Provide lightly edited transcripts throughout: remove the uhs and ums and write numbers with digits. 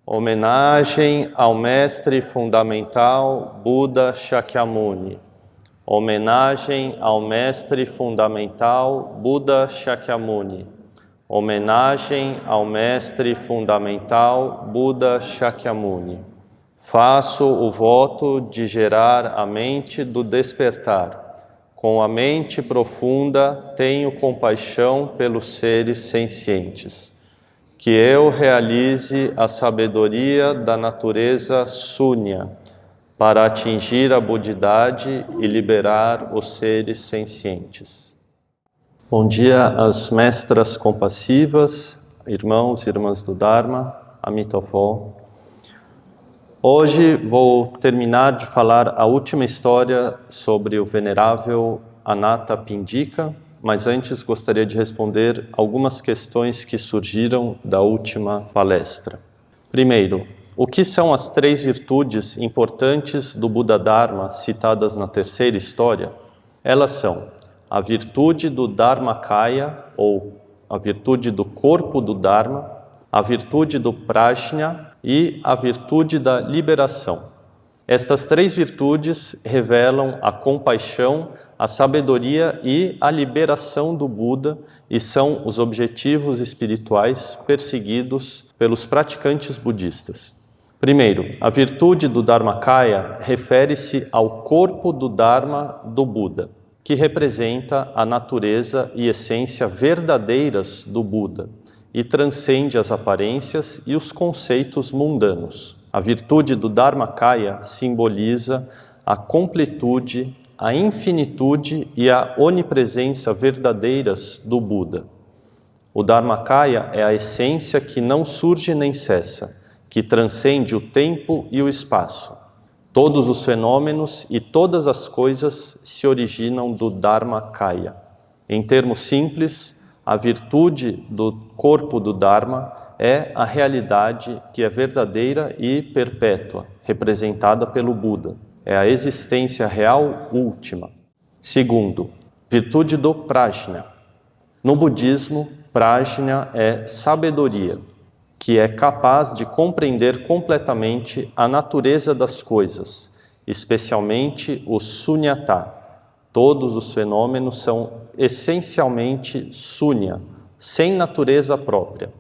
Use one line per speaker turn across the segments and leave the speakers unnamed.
Homenagem ao mestre fundamental Buda Shakyamuni. Homenagem ao mestre fundamental Buda Shakyamuni. Homenagem ao mestre fundamental Buda Shakyamuni. Faço o voto de gerar a mente do despertar. Com a mente profunda tenho compaixão pelos seres sencientes. Que eu realize a sabedoria da natureza Sunya para atingir a Budidade e liberar os seres sencientes. Bom dia às mestras compassivas, irmãos e irmãs do Dharma, Amitabha. Hoje vou terminar de falar a última história sobre o venerável Anathapindika, mas antes gostaria de responder algumas questões que surgiram da última palestra. Primeiro, o que são as 3 virtudes importantes do Buda Dharma citadas na terceira história? Elas são a virtude do Dharmakaya, ou a virtude do corpo do Dharma, a virtude do Prajna e a virtude da liberação. Estas 3 virtudes revelam a compaixão, a sabedoria e a liberação do Buda e são os objetivos espirituais perseguidos pelos praticantes budistas. Primeiro, a virtude do Dharmakaya refere-se ao corpo do Dharma do Buda, que representa a natureza e essência verdadeiras do Buda e transcende as aparências e os conceitos mundanos. A virtude do Dharmakaya simboliza a completude, a infinitude e a onipresença verdadeiras do Buda. O Dharmakaya é a essência que não surge nem cessa, que transcende o tempo e o espaço. Todos os fenômenos e todas as coisas se originam do Dharmakaya. Em termos simples, a virtude do corpo do Dharma é a realidade que é verdadeira e perpétua, representada pelo Buda. É a existência real última. Segundo, virtude do Prajna. No budismo, Prajna é sabedoria, que é capaz de compreender completamente a natureza das coisas, especialmente o Sunyata. Todos os fenômenos são essencialmente Sunya, sem natureza própria.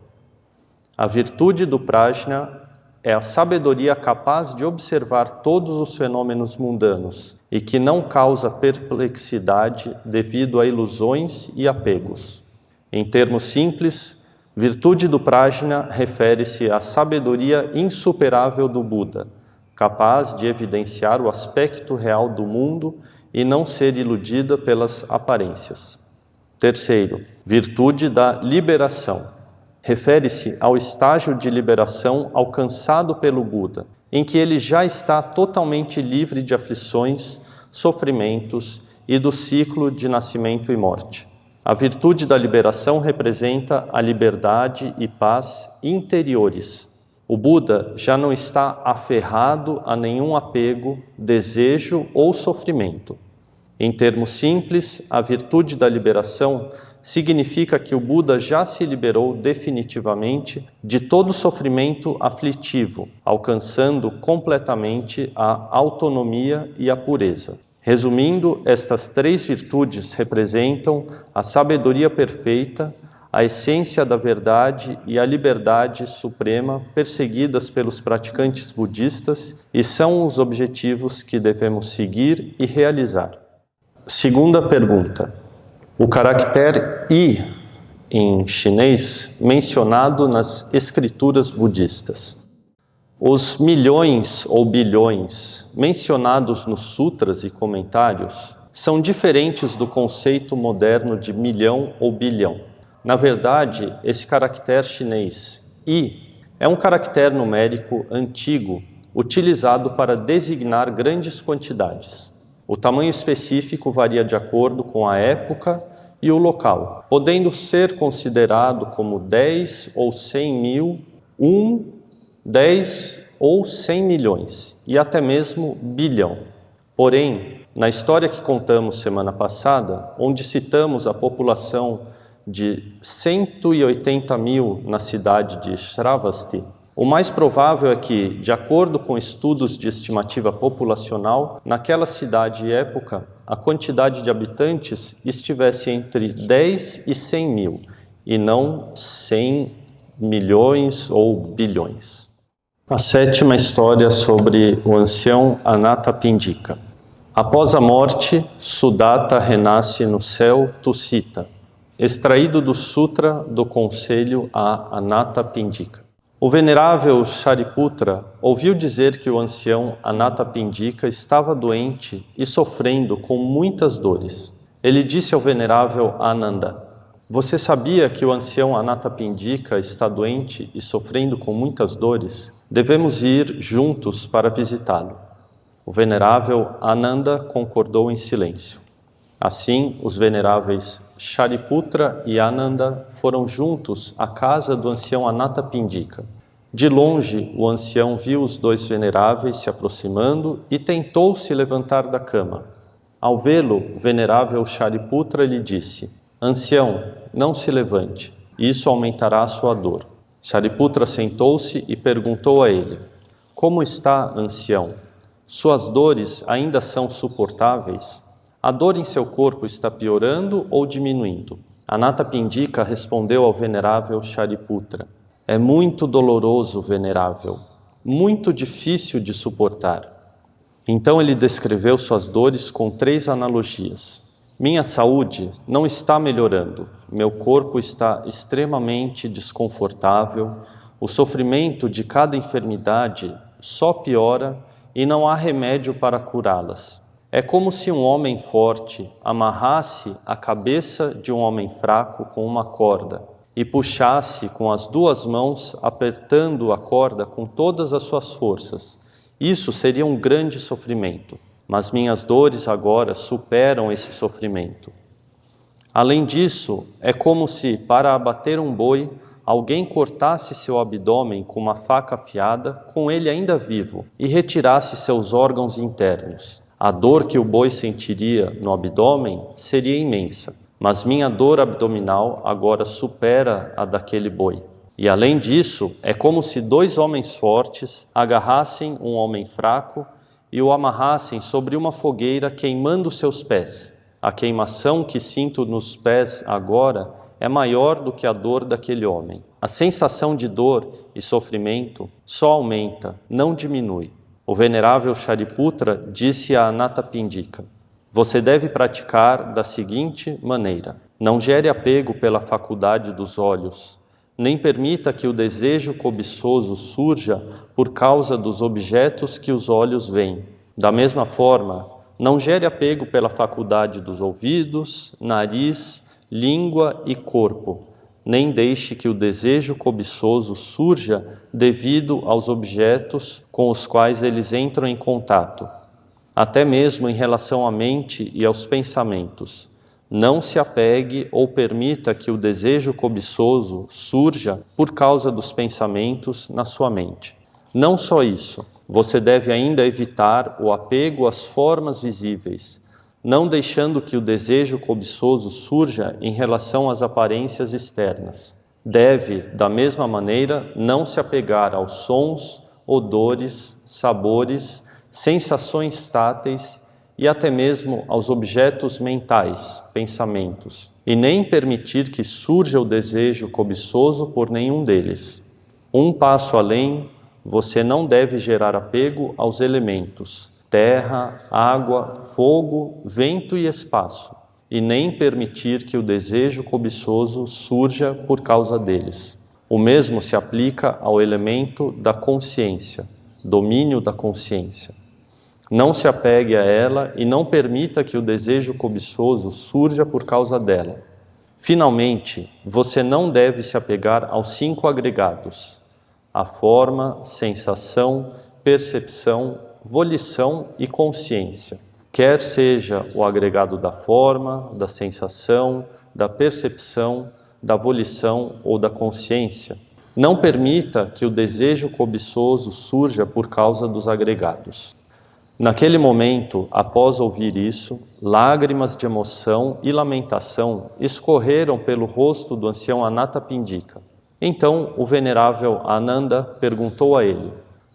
A virtude do Prajna é a sabedoria capaz de observar todos os fenômenos mundanos e que não causa perplexidade devido a ilusões e apegos. Em termos simples, virtude do Prajna refere-se à sabedoria insuperável do Buda, capaz de evidenciar o aspecto real do mundo e não ser iludida pelas aparências. Terceiro, virtude da liberação. Refere-se ao estágio de liberação alcançado pelo Buda, em que ele já está totalmente livre de aflições, sofrimentos e do ciclo de nascimento e morte. A virtude da liberação representa a liberdade e paz interiores. O Buda já não está aferrado a nenhum apego, desejo ou sofrimento. Em termos simples, a virtude da liberação significa que o Buda já se liberou definitivamente de todo sofrimento aflitivo, alcançando completamente a autonomia e a pureza. Resumindo, estas 3 virtudes representam a sabedoria perfeita, a essência da verdade e a liberdade suprema perseguidas pelos praticantes budistas e são os objetivos que devemos seguir e realizar. Segunda pergunta. O caractere I em chinês mencionado nas escrituras budistas. Os milhões ou bilhões mencionados nos sutras e comentários são diferentes do conceito moderno de milhão ou bilhão. Na verdade, esse caractere chinês I é um caractere numérico antigo utilizado para designar grandes quantidades. O tamanho específico varia de acordo com a época e o local, podendo ser considerado como 10 ou 100 mil, 1, 10 ou 100 milhões e até mesmo bilhão. Porém, na história que contamos semana passada, onde citamos a população de 180.000 na cidade de Shravasti, o mais provável é que, de acordo com estudos de estimativa populacional, naquela cidade e época, a quantidade de habitantes estivesse entre 10 e 100 mil, e não 100 milhões ou bilhões. A sétima história sobre o ancião Anathapindika. Após a morte, Sudatta renasce no céu Tusita, extraído do Sutra do Conselho a Anathapindika. O venerável Shariputra ouviu dizer que o ancião Anathapindika estava doente e sofrendo com muitas dores. Ele disse ao venerável Ananda: "Você sabia que o ancião Anathapindika está doente e sofrendo com muitas dores? Devemos ir juntos para visitá-lo." O venerável Ananda concordou em silêncio. Assim, os veneráveis Shariputra e Ananda foram juntos à casa do ancião Anathapindika. De longe, o ancião viu os dois veneráveis se aproximando e tentou se levantar da cama. Ao vê-lo, o venerável Shariputra lhe disse: "Ancião, não se levante, isso aumentará a sua dor." Shariputra sentou-se e perguntou a ele: "Como está, ancião? Suas dores ainda são suportáveis? A dor em seu corpo está piorando ou diminuindo?" Anathapindika respondeu ao venerável Shariputra: "É muito doloroso, venerável, muito difícil de suportar." Então ele descreveu suas dores com 3 analogias. "Minha saúde não está melhorando, meu corpo está extremamente desconfortável, o sofrimento de cada enfermidade só piora e não há remédio para curá-las. É como se um homem forte amarrasse a cabeça de um homem fraco com uma corda e puxasse com as 2 mãos, apertando a corda com todas as suas forças. Isso seria um grande sofrimento, mas minhas dores agora superam esse sofrimento. Além disso, é como se, para abater um boi, alguém cortasse seu abdômen com uma faca afiada, com ele ainda vivo, e retirasse seus órgãos internos. A dor que o boi sentiria no abdômen seria imensa, mas minha dor abdominal agora supera a daquele boi. E além disso, é como se 2 homens fortes agarrassem um homem fraco e o amarrassem sobre uma fogueira queimando seus pés. A queimação que sinto nos pés agora é maior do que a dor daquele homem. A sensação de dor e sofrimento só aumenta, não diminui." O venerável Shariputra disse a Anathapindika: "Você deve praticar da seguinte maneira: não gere apego pela faculdade dos olhos, nem permita que o desejo cobiçoso surja por causa dos objetos que os olhos veem. Da mesma forma, não gere apego pela faculdade dos ouvidos, nariz, língua e corpo, nem deixe que o desejo cobiçoso surja devido aos objetos com os quais eles entram em contato. Até mesmo em relação à mente e aos pensamentos. Não se apegue ou permita que o desejo cobiçoso surja por causa dos pensamentos na sua mente. Não só isso, você deve ainda evitar o apego às formas visíveis, não deixando que o desejo cobiçoso surja em relação às aparências externas. Deve, da mesma maneira, não se apegar aos sons, odores, sabores, sensações táteis e até mesmo aos objetos mentais, pensamentos, e nem permitir que surja o desejo cobiçoso por nenhum deles. Um passo além, você não deve gerar apego aos elementos, terra, água, fogo, vento e espaço, e nem permitir que o desejo cobiçoso surja por causa deles. O mesmo se aplica ao elemento da consciência, domínio da consciência. Não se apegue a ela e não permita que o desejo cobiçoso surja por causa dela. Finalmente, você não deve se apegar aos 5 agregados: a forma, sensação, percepção, volição e consciência. Quer seja o agregado da forma, da sensação, da percepção, da volição ou da consciência. Não permita que o desejo cobiçoso surja por causa dos agregados. Naquele momento, após ouvir isso, lágrimas de emoção e lamentação escorreram pelo rosto do ancião Anathapindika. Então, o venerável Ananda perguntou a ele: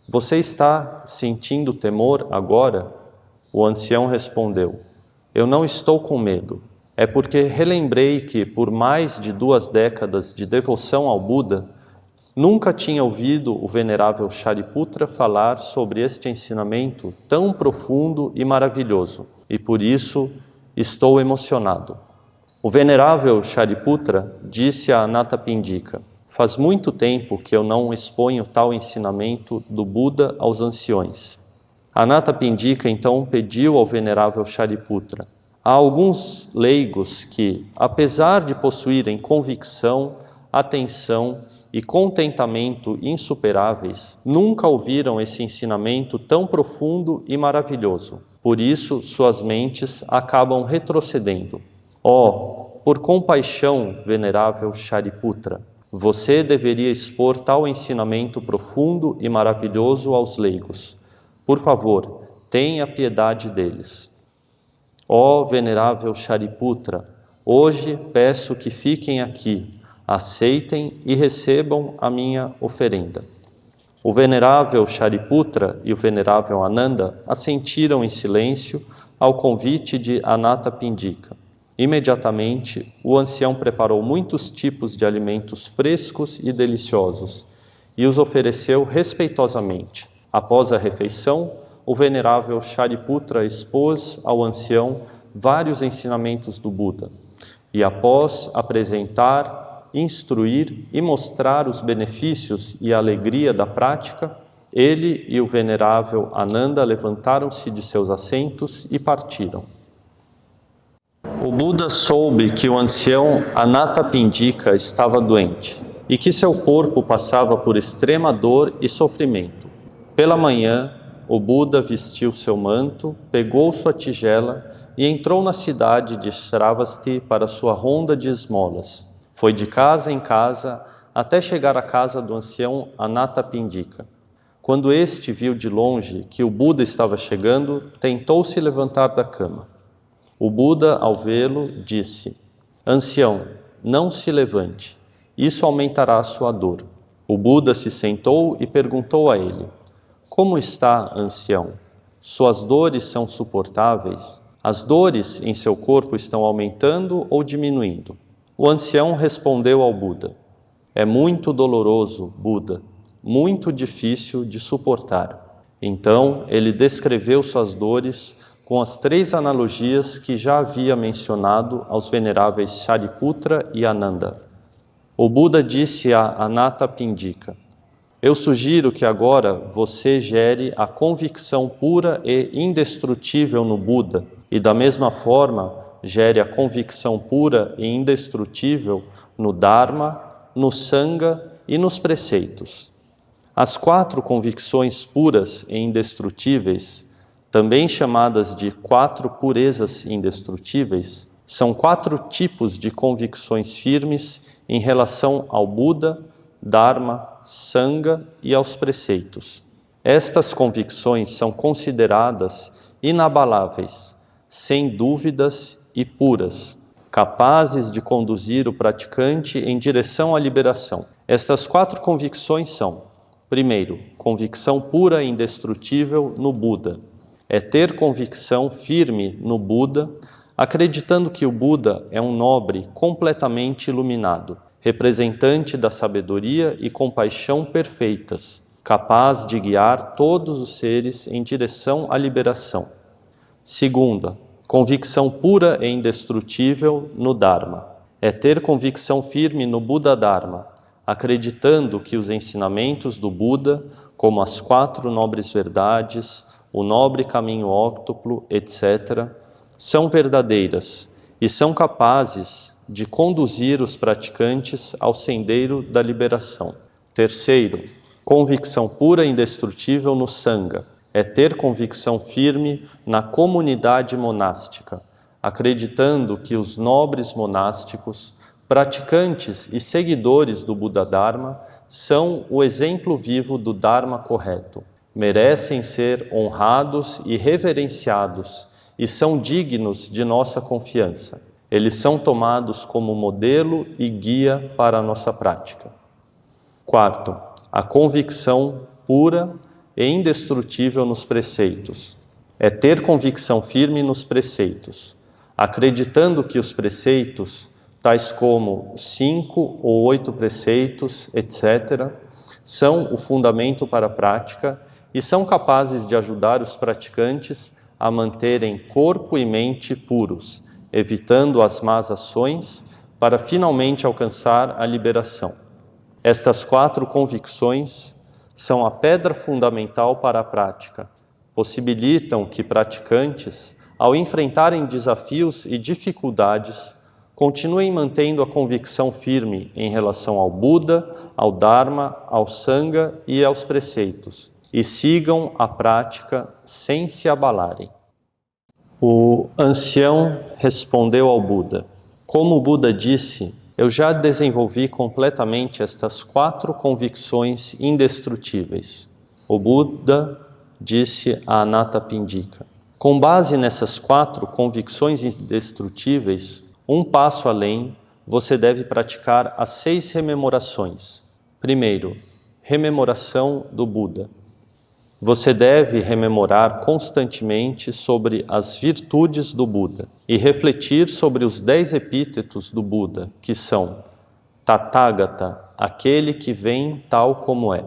"Você está sentindo temor agora?" O ancião respondeu: "Eu não estou com medo. É porque relembrei que, por mais de 2 décadas de devoção ao Buda, nunca tinha ouvido o venerável Shariputra falar sobre este ensinamento tão profundo e maravilhoso, e por isso estou emocionado." O venerável Shariputra disse a Anathapindika: "Faz muito tempo que eu não exponho tal ensinamento do Buda aos anciões." Anathapindika então pediu ao venerável Shariputra: "Há alguns leigos que, apesar de possuírem convicção, atenção e contentamento insuperáveis, nunca ouviram esse ensinamento tão profundo e maravilhoso. Por isso, suas mentes acabam retrocedendo. Por compaixão, venerável Shariputra, você deveria expor tal ensinamento profundo e maravilhoso aos leigos. Por favor, tenha piedade deles." Venerável Shariputra, hoje peço que fiquem aqui, aceitem e recebam a minha oferenda. O venerável Shariputra e o venerável Ananda assentiram em silêncio ao convite de Anathapindika. Imediatamente, o ancião preparou muitos tipos de alimentos frescos e deliciosos e os ofereceu respeitosamente. Após a refeição, o venerável Shariputra expôs ao ancião vários ensinamentos do Buda e, após apresentar, instruir e mostrar os benefícios e a alegria da prática, ele e o venerável Ananda levantaram-se de seus assentos e partiram. O Buda soube que o ancião Anathapindika estava doente e que seu corpo passava por extrema dor e sofrimento. Pela manhã, o Buda vestiu seu manto, pegou sua tigela e entrou na cidade de Shravasti para sua ronda de esmolas. Foi de casa em casa até chegar à casa do ancião Anathapindika. Quando este viu de longe que o Buda estava chegando, tentou se levantar da cama. O Buda, ao vê-lo, disse: "Ancião, não se levante, isso aumentará a sua dor." O Buda se sentou e perguntou a ele: "Como está, ancião? Suas dores são suportáveis? As dores em seu corpo estão aumentando ou diminuindo?" O ancião respondeu ao Buda: "É muito doloroso, Buda, muito difícil de suportar." Então, ele descreveu suas dores com as 3 analogias que já havia mencionado aos veneráveis Shariputra e Ananda. O Buda disse a Anathapindika: "Eu sugiro que agora você gere a convicção pura e indestrutível no Buda e, da mesma forma, gere a convicção pura e indestrutível no Dharma, no Sangha e nos preceitos." As 4 convicções puras e indestrutíveis, também chamadas de 4 purezas indestrutíveis, são 4 tipos de convicções firmes em relação ao Buda, Dharma, Sangha e aos preceitos. Estas convicções são consideradas inabaláveis, sem dúvidas e puras, capazes de conduzir o praticante em direção à liberação. Estas 4 convicções são: primeiro, convicção pura e indestrutível no Buda. É ter convicção firme no Buda, acreditando que o Buda é um nobre completamente iluminado, representante da sabedoria e compaixão perfeitas, capaz de guiar todos os seres em direção à liberação. Segunda, convicção pura e indestrutível no Dharma. É ter convicção firme no Buda Dharma, acreditando que os ensinamentos do Buda, como as 4 nobres verdades, o nobre caminho óctuplo, etc., são verdadeiras e são capazes de conduzir os praticantes ao sendeiro da liberação. Terceiro, convicção pura e indestrutível no Sangha. É ter convicção firme na comunidade monástica, acreditando que os nobres monásticos, praticantes e seguidores do Buda Dharma, são o exemplo vivo do Dharma correto, merecem ser honrados e reverenciados e são dignos de nossa confiança. Eles são tomados como modelo e guia para a nossa prática. Quarto, a convicção pura e indestrutível nos preceitos. É ter convicção firme nos preceitos, acreditando que os preceitos, tais como 5 ou 8 preceitos, etc., são o fundamento para a prática e são capazes de ajudar os praticantes a manterem corpo e mente puros, evitando as más ações para finalmente alcançar a liberação. Estas 4 convicções são a pedra fundamental para a prática. Possibilitam que praticantes, ao enfrentarem desafios e dificuldades, continuem mantendo a convicção firme em relação ao Buda, ao Dharma, ao Sangha e aos preceitos, e sigam a prática sem se abalarem. O ancião respondeu ao Buda: como o Buda disse, eu já desenvolvi completamente estas 4 convicções indestrutíveis. O Buda disse a Anathapindika: com base nessas 4 convicções indestrutíveis, um passo além, você deve praticar as 6 rememorações. Primeiro, rememoração do Buda. Você deve rememorar constantemente sobre as virtudes do Buda e refletir sobre os 10 epítetos do Buda, que são Tathagata, aquele que vem tal como é;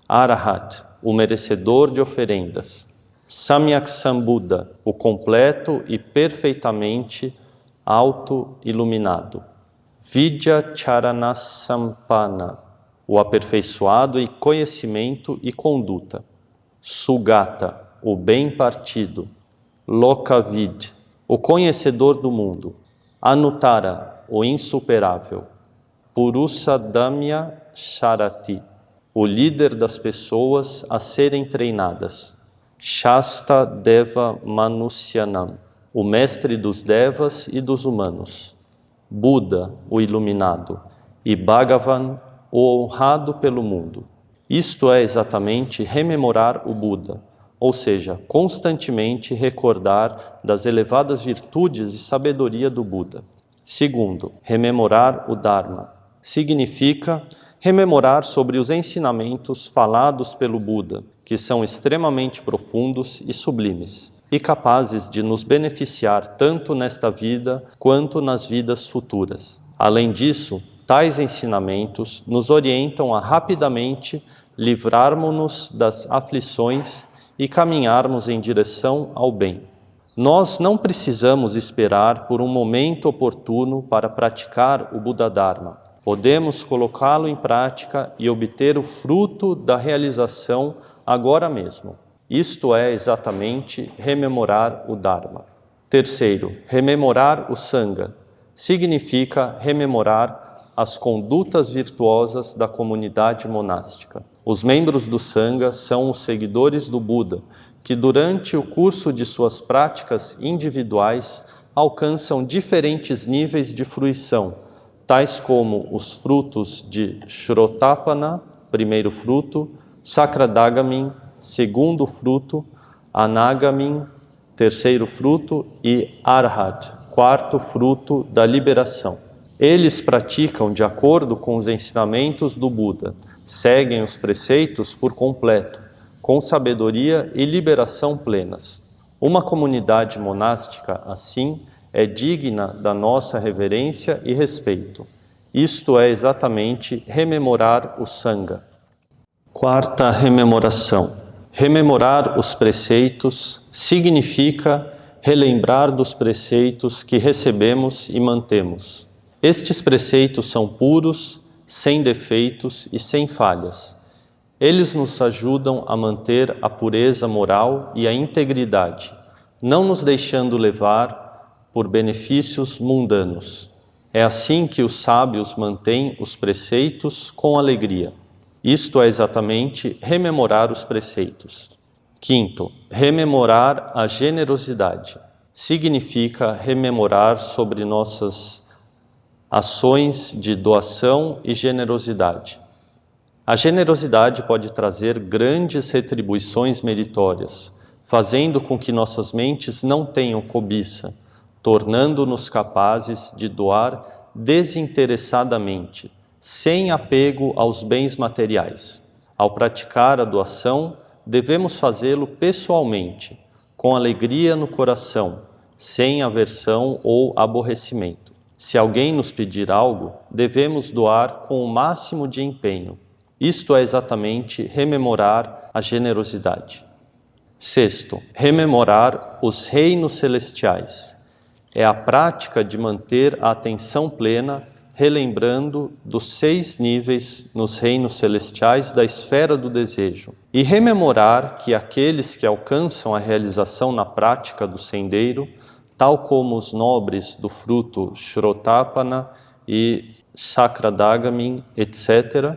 Arahat, o merecedor de oferendas; Samyak Sambuddha, o completo e perfeitamente auto-iluminado; Vidya Charanasampana, o aperfeiçoado em conhecimento e conduta; Sugata, o bem partido; Lokavid, o conhecedor do mundo; Anuttara, o insuperável; Purusadamya Sharati, o líder das pessoas a serem treinadas; Shasta Deva Manusyanam, o mestre dos devas e dos humanos; Buda, o iluminado; e Bhagavan, o honrado pelo mundo. Isto é exatamente rememorar o Buda, ou seja, constantemente recordar das elevadas virtudes e sabedoria do Buda. Segundo, rememorar o Dharma. Significa rememorar sobre os ensinamentos falados pelo Buda, que são extremamente profundos e sublimes, e capazes de nos beneficiar tanto nesta vida quanto nas vidas futuras. Além disso, tais ensinamentos nos orientam a rapidamente livrarmos-nos das aflições e caminharmos em direção ao bem. Nós não precisamos esperar por um momento oportuno para praticar o Buda Dharma. Podemos colocá-lo em prática e obter o fruto da realização agora mesmo. Isto é exatamente rememorar o Dharma. Terceiro, rememorar o Sangha. Significa rememorar as condutas virtuosas da comunidade monástica. Os membros do Sangha são os seguidores do Buda, que durante o curso de suas práticas individuais alcançam diferentes níveis de fruição, tais como os frutos de Shrotapana, primeiro fruto; Sakradagamin, segundo fruto; Anagamin, terceiro fruto; e Arhat, quarto fruto da liberação. Eles praticam de acordo com os ensinamentos do Buda, seguem os preceitos por completo, com sabedoria e liberação plenas. Uma comunidade monástica, assim, é digna da nossa reverência e respeito. Isto é exatamente rememorar o Sangha. Quarta rememoração. Rememorar os preceitos significa relembrar dos preceitos que recebemos e mantemos. Estes preceitos são puros, sem defeitos e sem falhas. Eles nos ajudam a manter a pureza moral e a integridade, não nos deixando levar por benefícios mundanos. É assim que os sábios mantêm os preceitos com alegria. Isto é exatamente rememorar os preceitos. Quinto, rememorar a generosidade. Significa rememorar sobre nossas ações de doação e generosidade. A generosidade pode trazer grandes retribuições meritórias, fazendo com que nossas mentes não tenham cobiça, tornando-nos capazes de doar desinteressadamente, sem apego aos bens materiais. Ao praticar a doação, devemos fazê-lo pessoalmente, com alegria no coração, sem aversão ou aborrecimento. Se alguém nos pedir algo, devemos doar com o máximo de empenho. Isto é exatamente rememorar a generosidade. Sexto, rememorar os reinos celestiais. É a prática de manter a atenção plena, relembrando dos 6 níveis nos reinos celestiais da esfera do desejo. E rememorar que aqueles que alcançam a realização na prática do sendeiro, tal como os nobres do fruto Shrotapana e Sakradagamin, etc.,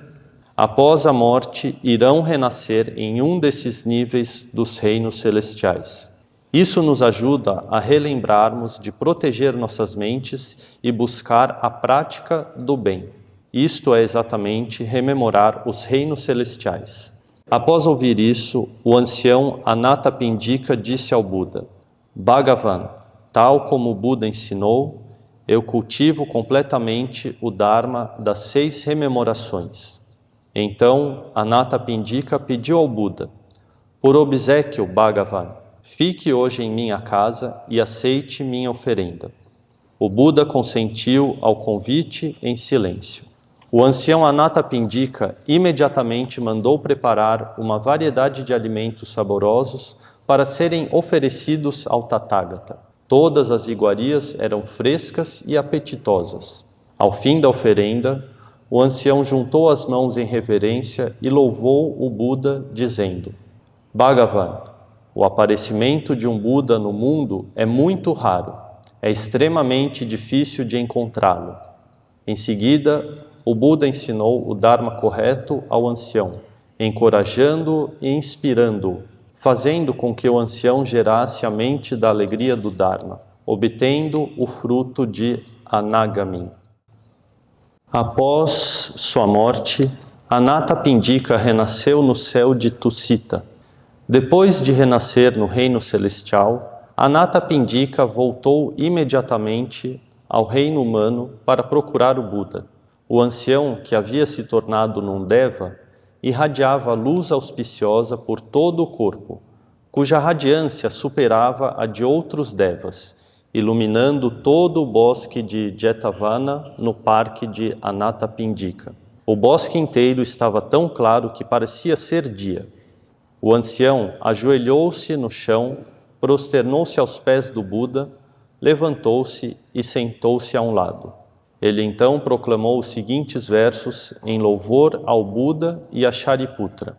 após a morte irão renascer em um desses níveis dos reinos celestiais. Isso nos ajuda a relembrarmos de proteger nossas mentes e buscar a prática do bem. Isto é exatamente rememorar os reinos celestiais. Após ouvir isso, o ancião Anathapindika disse ao Buda: Bhagavan, tal como o Buda ensinou, eu cultivo completamente o Dharma das 6 rememorações. Então, Anathapindika pediu ao Buda: por obséquio, Bhagavan, fique hoje em minha casa e aceite minha oferenda. O Buda consentiu ao convite em silêncio. O ancião Anathapindika imediatamente mandou preparar uma variedade de alimentos saborosos para serem oferecidos ao Tathagata. Todas as iguarias eram frescas e apetitosas. Ao fim da oferenda, o ancião juntou as mãos em reverência e louvou o Buda, dizendo: Bhagavan, o aparecimento de um Buda no mundo é muito raro, é extremamente difícil de encontrá-lo. Em seguida, o Buda ensinou o Dharma correto ao ancião, encorajando-o e inspirando-o, fazendo com que o ancião gerasse a mente da alegria do Dharma, obtendo o fruto de Anagamin. Após sua morte, Anathapindika renasceu no céu de Tusita. Depois de renascer no reino celestial, Anathapindika voltou imediatamente ao reino humano para procurar o Buda. O ancião, que havia se tornado num Deva, irradiava luz auspiciosa por todo o corpo, cuja radiância superava a de outros Devas, iluminando todo o bosque de Jetavana no parque de Anathapindika. O bosque inteiro estava tão claro que parecia ser dia. O ancião ajoelhou-se no chão, prosternou-se aos pés do Buda, levantou-se e sentou-se a um lado. Ele então proclamou os seguintes versos em louvor ao Buda e a Shariputra.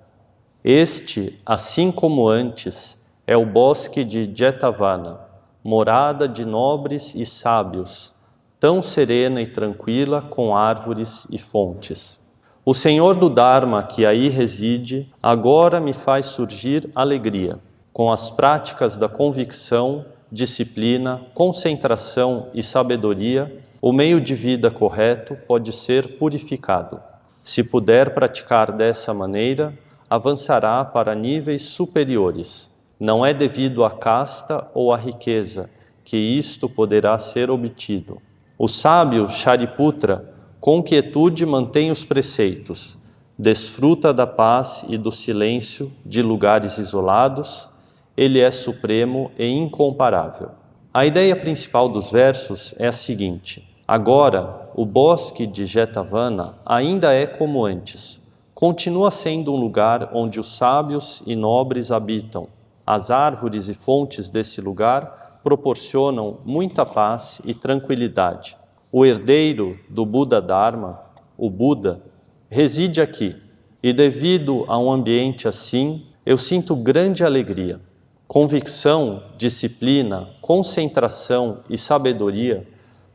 Este, assim como antes, é o bosque de Jetavana, morada de nobres e sábios, tão serena e tranquila com árvores e fontes. O Senhor do Dharma que aí reside, agora me faz surgir alegria. Com as práticas da convicção, disciplina, concentração e sabedoria, o meio de vida correto pode ser purificado. Se puder praticar dessa maneira, avançará para níveis superiores. Não é devido à casta ou à riqueza que isto poderá ser obtido. O sábio Shariputra, com quietude mantém os preceitos, desfruta da paz e do silêncio de lugares isolados, ele é supremo e incomparável. A ideia principal dos versos é a seguinte: agora, o bosque de Jetavana ainda é como antes. Continua sendo um lugar onde os sábios e nobres habitam. As árvores e fontes desse lugar proporcionam muita paz e tranquilidade. O herdeiro do Buda Dharma, o Buda, reside aqui. E devido a um ambiente assim, eu sinto grande alegria. Convicção, disciplina, concentração e sabedoria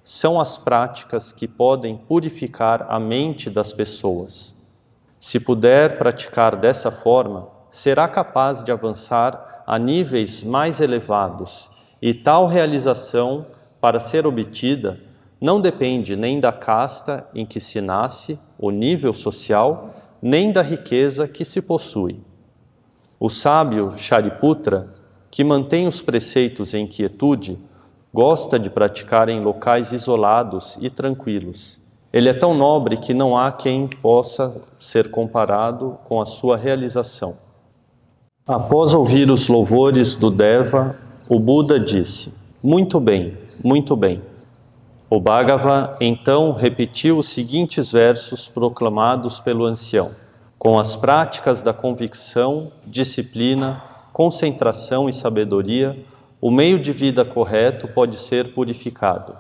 são as práticas que podem purificar a mente das pessoas. Se puder praticar dessa forma, será capaz de avançar a níveis mais elevados, e tal realização, para ser obtida, não depende nem da casta em que se nasce, o nível social, nem da riqueza que se possui. O sábio Shariputra, que mantém os preceitos em quietude, gosta de praticar em locais isolados e tranquilos. Ele é tão nobre que não há quem possa ser comparado com a sua realização. Após ouvir os louvores do Deva, o Buda disse: muito bem, muito bem. O Bhagava então repetiu os seguintes versos proclamados pelo ancião: com as práticas da convicção, disciplina, concentração e sabedoria, o meio de vida correto pode ser purificado.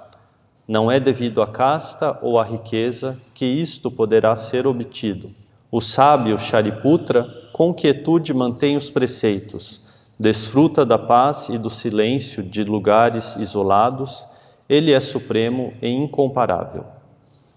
Não é devido à casta ou à riqueza que isto poderá ser obtido. O sábio Shariputra, com quietude mantém os preceitos, desfruta da paz e do silêncio de lugares isolados, ele é supremo e incomparável.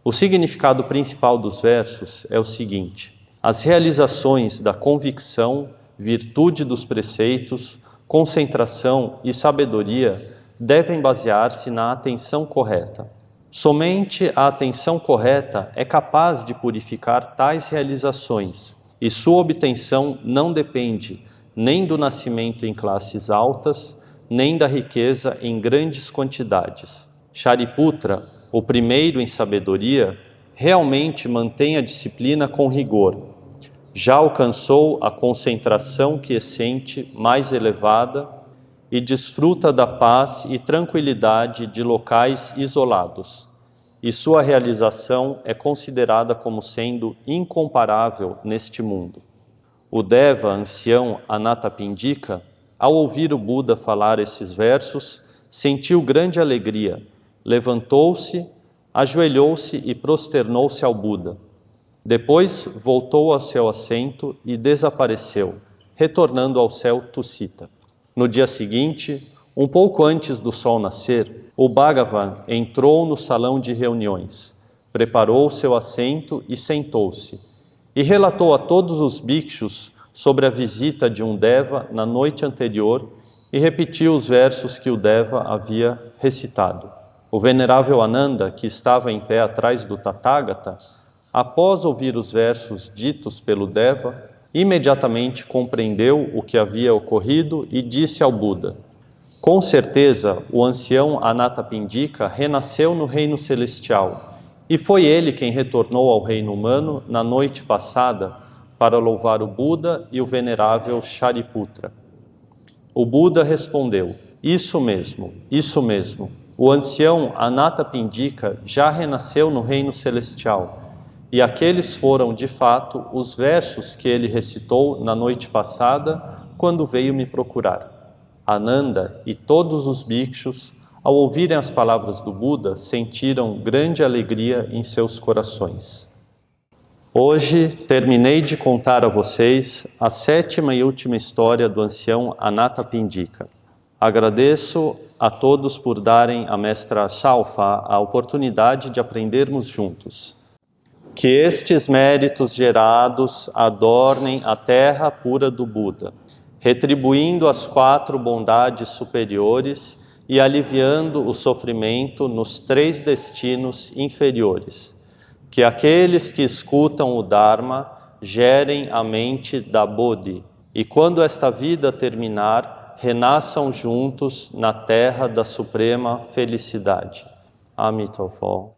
O significado principal dos versos é o seguinte: as realizações da convicção, virtude dos preceitos, concentração e sabedoria devem basear-se na atenção correta. Somente a atenção correta é capaz de purificar tais realizações, e sua obtenção não depende nem do nascimento em classes altas, nem da riqueza em grandes quantidades. Shariputra, o primeiro em sabedoria, realmente mantém a disciplina com rigor. Já alcançou a concentração quiescente mais elevada e desfruta da paz e tranquilidade de locais isolados, e sua realização é considerada como sendo incomparável neste mundo. O Deva, ancião Anathapindika, ao ouvir o Buda falar esses versos, sentiu grande alegria, levantou-se, ajoelhou-se e prosternou-se ao Buda. Depois voltou ao seu assento e desapareceu, retornando ao céu Tusita. No dia seguinte, um pouco antes do sol nascer, o Bhagavan entrou no salão de reuniões, preparou seu assento e sentou-se, e relatou a todos os bhikshus sobre a visita de um Deva na noite anterior e repetiu os versos que o Deva havia recitado. O venerável Ananda, que estava em pé atrás do Tathagata, após ouvir os versos ditos pelo Deva, imediatamente compreendeu o que havia ocorrido e disse ao Buda: com certeza, o ancião Anathapindika renasceu no reino celestial, e foi ele quem retornou ao reino humano na noite passada para louvar o Buda e o venerável Shariputra. O Buda respondeu: isso mesmo, o ancião Anathapindika já renasceu no reino celestial, e aqueles foram, de fato, os versos que ele recitou na noite passada, quando veio me procurar. Ananda e todos os bhikshus, ao ouvirem as palavras do Buda, sentiram grande alegria em seus corações. Hoje, terminei de contar a vocês a 7ª e última história do ancião Anathapindika. Agradeço a todos por darem à mestra Shalfa a oportunidade de aprendermos juntos. Que estes méritos gerados adornem a terra pura do Buda, retribuindo as 4 bondades superiores e aliviando o sofrimento nos 3 destinos inferiores. Que aqueles que escutam o Dharma gerem a mente da Bodhi, e quando esta vida terminar, renasçam juntos na terra da suprema felicidade. Amitabha.